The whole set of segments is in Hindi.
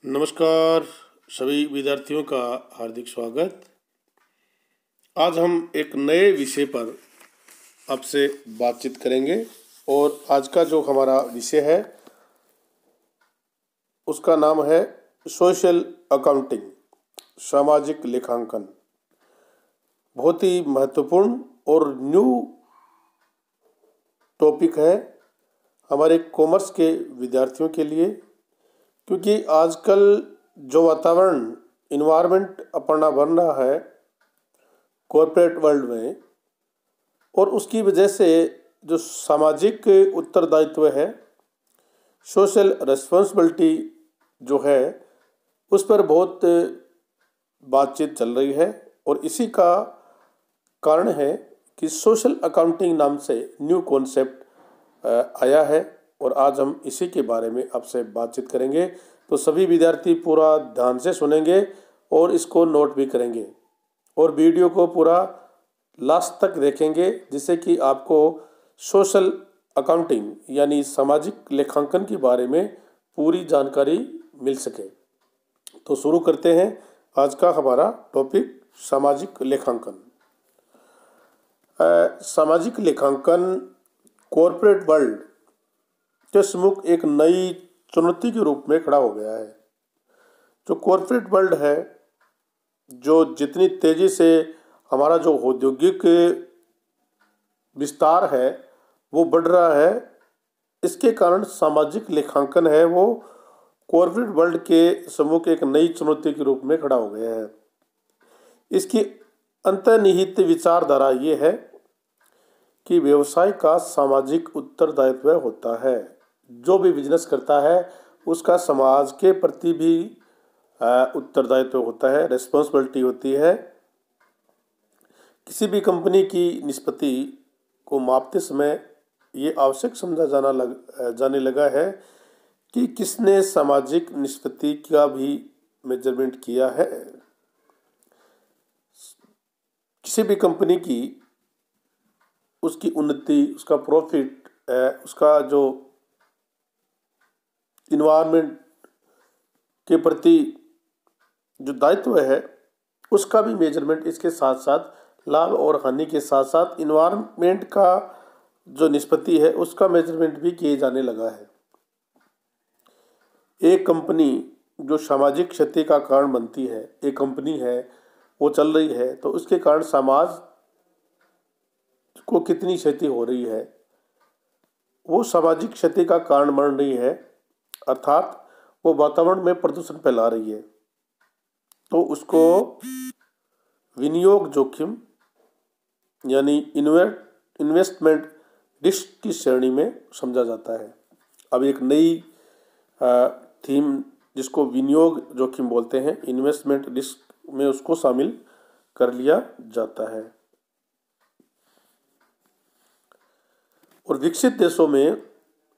नमस्कार सभी विद्यार्थियों का हार्दिक स्वागत। आज हम एक नए विषय पर आपसे बातचीत करेंगे और आज का जो हमारा विषय है उसका नाम है सोशल अकाउंटिंग, सामाजिक लेखांकन। बहुत ही महत्वपूर्ण और न्यू टॉपिक है हमारे कॉमर्स के विद्यार्थियों के लिए, क्योंकि आजकल जो वातावरण इन्वायरमेंट अपना बन रहा है कॉरपोरेट वर्ल्ड में, और उसकी वजह से जो सामाजिक उत्तरदायित्व है, सोशल रिस्पॉन्सिबिलिटी जो है, उस पर बहुत बातचीत चल रही है। और इसी का कारण है कि सोशल अकाउंटिंग नाम से न्यू कॉन्सेप्ट आया है और आज हम इसी के बारे में आपसे बातचीत करेंगे। तो सभी विद्यार्थी पूरा ध्यान से सुनेंगे और इसको नोट भी करेंगे और वीडियो को पूरा लास्ट तक देखेंगे, जिससे कि आपको सोशल अकाउंटिंग यानी सामाजिक लेखांकन के बारे में पूरी जानकारी मिल सके। तो शुरू करते हैं आज का हमारा टॉपिक, सामाजिक लेखांकन। सामाजिक लेखांकन कॉरपोरेट वर्ल्ड के सम्मुख एक नई चुनौती के रूप में खड़ा हो गया है। जो कॉरपोरेट वर्ल्ड है, जो जितनी तेजी से हमारा जो औद्योगिक विस्तार है वो बढ़ रहा है, इसके कारण सामाजिक लेखांकन है वो कॉरपोरेट वर्ल्ड के सम्मुख एक नई चुनौती के रूप में खड़ा हो गया है। इसकी अंतर्निहित विचारधारा ये है कि व्यवसाय का सामाजिक उत्तरदायित्व होता है। जो भी बिजनेस करता है उसका समाज के प्रति भी उत्तरदायित्व होता है, रिस्पॉन्सिबिलिटी होती है। किसी भी कंपनी की निष्पत्ति को मापते समय ये आवश्यक समझा जाने लगा है कि किसने सामाजिक निष्पत्ति का भी मेजरमेंट किया है। किसी भी कंपनी की उसकी उन्नति, उसका प्रॉफिट, उसका जो इन्वायरमेंट के प्रति जो दायित्व है उसका भी मेजरमेंट, इसके साथ साथ लाभ और हानि के साथ साथ इन्वायरमेंट का जो निष्पत्ति है उसका मेजरमेंट भी किए जाने लगा है। एक कंपनी जो सामाजिक क्षति का कारण बनती है, एक कंपनी है वो चल रही है, तो उसके कारण समाज को कितनी क्षति हो रही है, वो सामाजिक क्षति का कारण बन रही है, अर्थात वो वातावरण में प्रदूषण फैला रही है। तो उसको विनियोग जोखिम यानी इन्वेस्टमेंट रिस्क की श्रेणी में समझा जाता है। अब एक नई थीम जिसको विनियोग जोखिम बोलते हैं, इन्वेस्टमेंट रिस्क में उसको शामिल कर लिया जाता है। और विकसित देशों में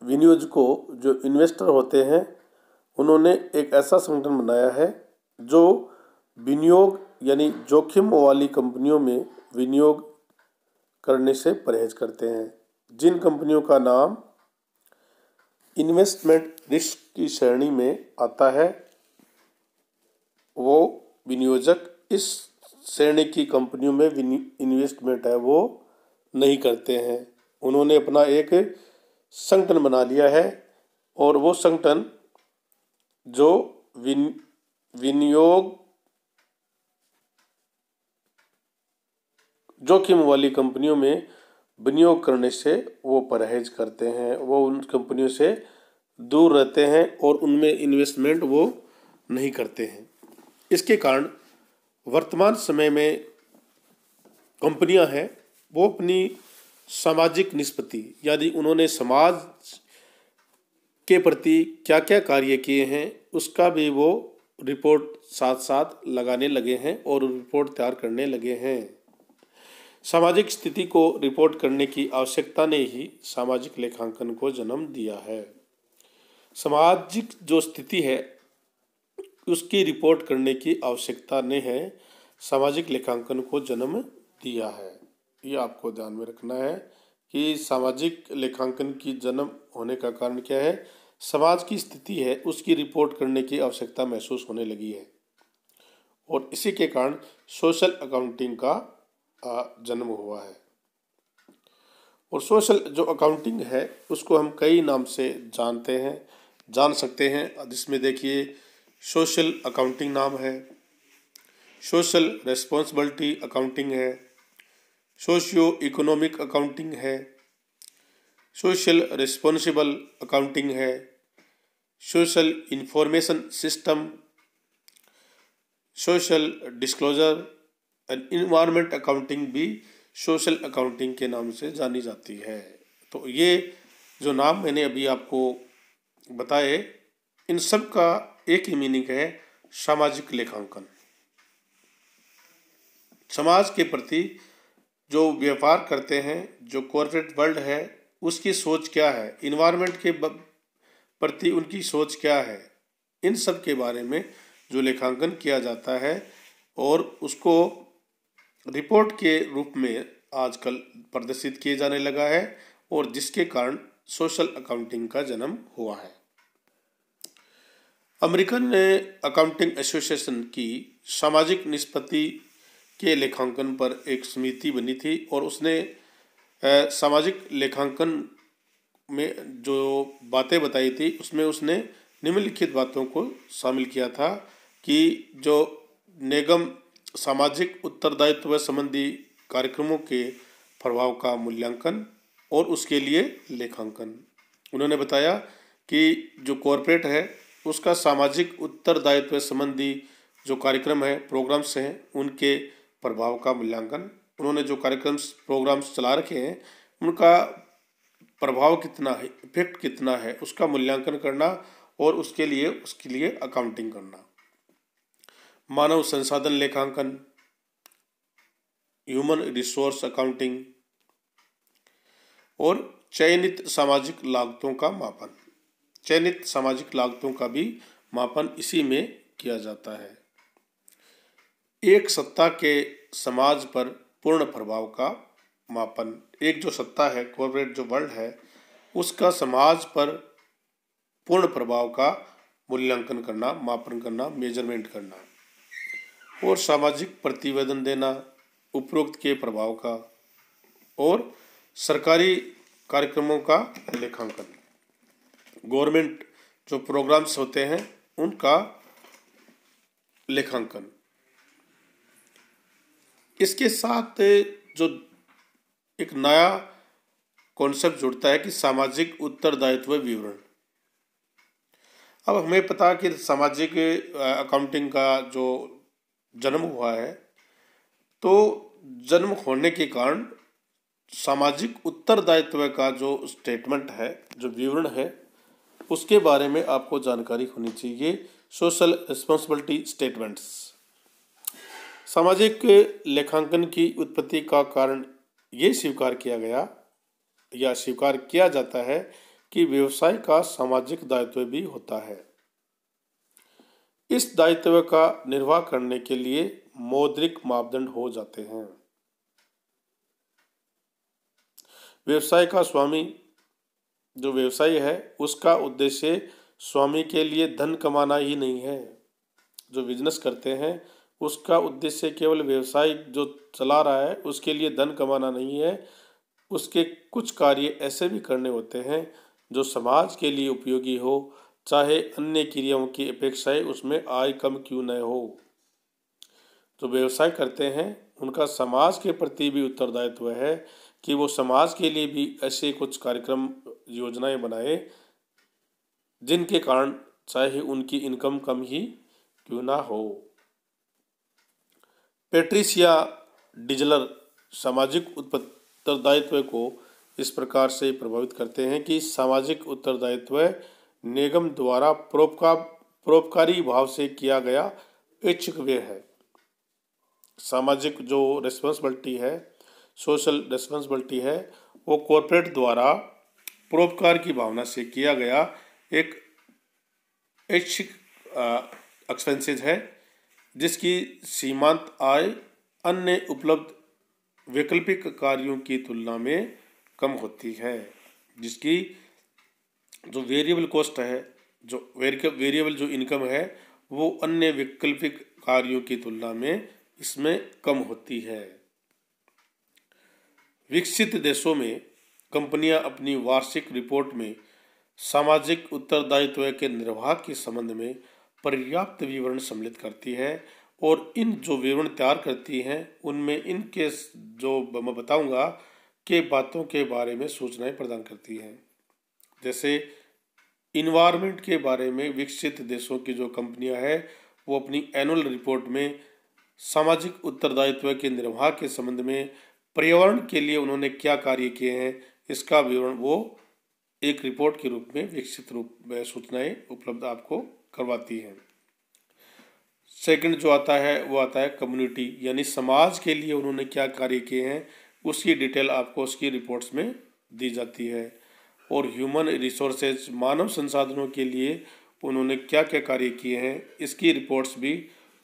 विनियोजकों जो इन्वेस्टर होते हैं, उन्होंने एक ऐसा संगठन बनाया है जो विनियोग यानी जोखिम वाली कंपनियों में विनियोग करने से परहेज करते हैं। जिन कंपनियों का नाम इन्वेस्टमेंट रिस्क की श्रेणी में आता है, वो विनियोजक इस श्रेणी की कंपनियों में इन्वेस्टमेंट है वो नहीं करते हैं। उन्होंने अपना एक संगठन बना लिया है और वो संगठन जो विनियोग जोखिम वाली कंपनियों में विनियोग करने से वो परहेज करते हैं, वो उन कंपनियों से दूर रहते हैं और उनमें इन्वेस्टमेंट वो नहीं करते हैं। इसके कारण वर्तमान समय में कंपनियां हैं वो अपनी सामाजिक निष्पत्ति यानी उन्होंने समाज के प्रति क्या क्या कार्य किए हैं उसका भी वो रिपोर्ट साथ साथ लगाने लगे हैं और रिपोर्ट तैयार करने लगे हैं। सामाजिक स्थिति को रिपोर्ट करने की आवश्यकता ने ही सामाजिक लेखांकन को जन्म दिया है। सामाजिक जो स्थिति है उसकी रिपोर्ट करने की आवश्यकता ने है सामाजिक लेखांकन को जन्म दिया है। ये आपको ध्यान में रखना है कि सामाजिक लेखांकन की जन्म होने का कारण क्या है। समाज की स्थिति है उसकी रिपोर्ट करने की आवश्यकता महसूस होने लगी है और इसी के कारण सोशल अकाउंटिंग का जन्म हुआ है। और सोशल जो अकाउंटिंग है उसको हम कई नाम से जान सकते हैं, जिसमें देखिए सोशल अकाउंटिंग नाम है, सोशल रेस्पॉन्सिबिलिटी अकाउंटिंग है, सोशियो इकोनॉमिक अकाउंटिंग है, सोशल रिस्पॉन्सिबल अकाउंटिंग है, social information system, social disclosure and environment accounting भी सोशल अकाउंटिंग के नाम से जानी जाती है। तो ये जो नाम मैंने अभी आपको बताए, इन सब का एक ही मीनिंग है, सामाजिक लेखांकन। समाज के प्रति जो व्यापार करते हैं, जो कॉर्पोरेट वर्ल्ड है उसकी सोच क्या है, इन्वायरमेंट के प्रति उनकी सोच क्या है, इन सब के बारे में जो लेखांकन किया जाता है और उसको रिपोर्ट के रूप में आजकल प्रदर्शित किए जाने लगा है और जिसके कारण सोशल अकाउंटिंग का जन्म हुआ है। अमेरिकन अकाउंटिंग एसोसिएशन की सामाजिक निष्पत्ति के लेखांकन पर एक समिति बनी थी और उसने सामाजिक लेखांकन में जो बातें बताई थी उसमें उसने निम्नलिखित बातों को शामिल किया था कि जो निगम सामाजिक उत्तरदायित्व संबंधी कार्यक्रमों के प्रभाव का मूल्यांकन और उसके लिए लेखांकन। उन्होंने बताया कि जो कॉरपोरेट है उसका सामाजिक उत्तरदायित्व संबंधी जो कार्यक्रम है, प्रोग्राम्स हैं, उनके प्रभाव का मूल्यांकन, उन्होंने जो प्रोग्राम्स चला रखे हैं उनका प्रभाव कितना है, इफेक्ट कितना है, उसका मूल्यांकन करना और उसके लिए अकाउंटिंग करना। मानव संसाधन लेखांकन, ह्यूमन रिसोर्स अकाउंटिंग और चयनित सामाजिक लागतों का मापन। चयनित सामाजिक लागतों का भी मापन इसी में किया जाता है। एक सत्ता के समाज पर पूर्ण प्रभाव का मापन, एक जो सत्ता है, कॉर्पोरेट जो वर्ल्ड है, उसका समाज पर पूर्ण प्रभाव का मूल्यांकन करना, मापन करना, मेजरमेंट करना और सामाजिक प्रतिवेदन देना उपरोक्त के प्रभाव का और सरकारी कार्यक्रमों का लेखांकन, गवर्नमेंट जो प्रोग्राम्स होते हैं उनका लेखांकन। इसके साथ जो एक नया कॉन्सेप्ट जुड़ता है कि सामाजिक उत्तरदायित्व विवरण। अब हमें पता है कि सामाजिक अकाउंटिंग का जो जन्म हुआ है, तो जन्म होने के कारण सामाजिक उत्तरदायित्व का जो स्टेटमेंट है, जो विवरण है, उसके बारे में आपको जानकारी होनी चाहिए। Social responsibility statements. सामाजिक लेखांकन की उत्पत्ति का कारण ये स्वीकार किया जाता है कि व्यवसाय का सामाजिक दायित्व भी होता है। इस दायित्व का निर्वाह करने के लिए मौद्रिक मापदंड हो जाते हैं। व्यवसाय का स्वामी, जो व्यवसायी है, उसका उद्देश्य स्वामी के लिए धन कमाना ही नहीं है। जो बिजनेस करते हैं उसका उद्देश्य केवल व्यवसाय जो चला रहा है उसके लिए धन कमाना नहीं है, उसके कुछ कार्य ऐसे भी करने होते हैं जो समाज के लिए उपयोगी हो, चाहे अन्य क्रियाओं की अपेक्षाएं उसमें आय कम क्यों न हो। जो व्यवसाय करते हैं उनका समाज के प्रति भी उत्तरदायित्व है कि वो समाज के लिए भी ऐसे कुछ कार्यक्रम, योजनाएं बनाए जिनके कारण चाहे उनकी इनकम कम ही क्यों ना हो। पैट्रिशिया डिजलर सामाजिक उत्तरदायित्व को इस प्रकार से प्रभावित करते हैं कि सामाजिक उत्तरदायित्व निगम द्वारा परोपकारी भाव से किया गया ऐच्छिक व्यय है। सामाजिक जो रिस्पॉन्सिबिलिटी है, सोशल रिस्पॉन्सिबिलिटी है, वो कॉर्पोरेट द्वारा परोपकार की भावना से किया गया एक ऐच्छिक एक्सपेंसेस है, जिसकी सीमांत आय अन्य उपलब्ध वैकल्पिक कार्यों की तुलना में कम होती है, जिसकी जो वेरिएबल कॉस्ट है, जो वेरिएबल जो इनकम है, वो अन्य वैकल्पिक कार्यों की तुलना में इसमें कम होती है। विकसित देशों में कंपनियां अपनी वार्षिक रिपोर्ट में सामाजिक उत्तरदायित्व के निर्वाह के संबंध में पर्याप्त विवरण सम्मिलित करती है और इन जो विवरण तैयार करती हैं उनमें इनके जो मैं बताऊंगा के बातों के बारे में सूचनाएं प्रदान करती हैं। जैसे इन्वायरमेंट के बारे में विकसित देशों की जो कंपनियां हैं वो अपनी एनुअल रिपोर्ट में सामाजिक उत्तरदायित्व के निर्वाह के संबंध में पर्यावरण के लिए उन्होंने क्या कार्य किए हैं इसका विवरण वो एक रिपोर्ट के रूप में विकसित रूप में सूचनाएं उपलब्ध आपको करवाती हैं। सेकंड जो आता है वो आता है कम्युनिटी, यानी समाज के लिए उन्होंने क्या कार्य किए हैं उसकी डिटेल आपको उसकी रिपोर्ट्स में दी जाती है। और ह्यूमन रिसोर्सेज, मानव संसाधनों के लिए उन्होंने क्या क्या कार्य किए हैं इसकी रिपोर्ट्स भी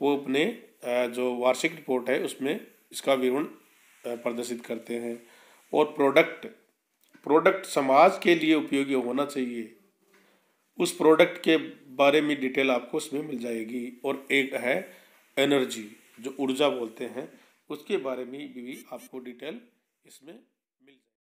वो अपने जो वार्षिक रिपोर्ट है उसमें इसका विवरण प्रदर्शित करते हैं। और प्रोडक्ट समाज के लिए उपयोगी होना चाहिए, उस प्रोडक्ट के बारे में डिटेल आपको उसमें मिल जाएगी। और एक है एनर्जी, जो ऊर्जा बोलते हैं, उसके बारे में भी आपको डिटेल इसमें